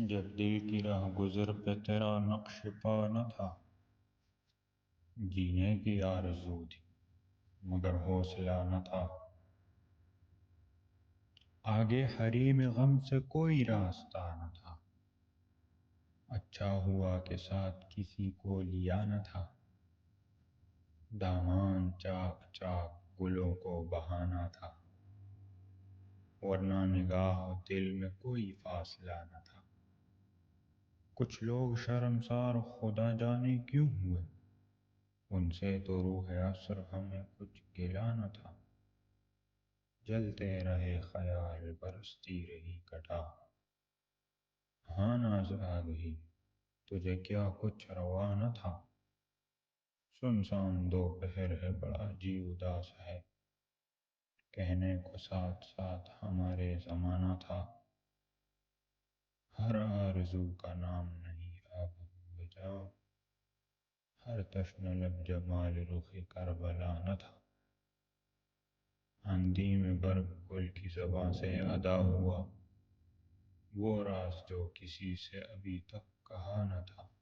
جب دل کی راہ گزر پہ تیرا نقش پا نہ تھا، جینے کی آرزو تھی مگر حوصلہ نہ تھا۔ آگے حریم غم سے کوئی راستہ نہ تھا، اچھا ہوا کہ ساتھ کسی کو لیا نہ تھا۔ دامان چاک چاک گلوں کو بہانا تھا، ورنہ نگاہ و دل میں کوئی فاصلہ نہ تھا۔ کچھ لوگ شرمسار خدا جانے کیوں ہوئے، ان سے تو روح عصر ہمیں کچھ گلا نہ تھا۔ جلتے رہے خیال برستی رہی گھٹا، ہاں ناز آ گئی تجھے کیا کچھ روا نہ تھا۔ سنسان دوپہر ہے بڑا جی اداس ہے، کہنے کو ساتھ ساتھ ہمارے زمانہ تھا۔ ہر آرزو کا نام نہیں اب بجا، ہر تشنہ لب جمال رخ کربلا نہ تھا۔ آندھی میں برگ گل کی زباں سے ادا ہوا، وہ راز جو کسی سے ابھی تک کہا نہ تھا۔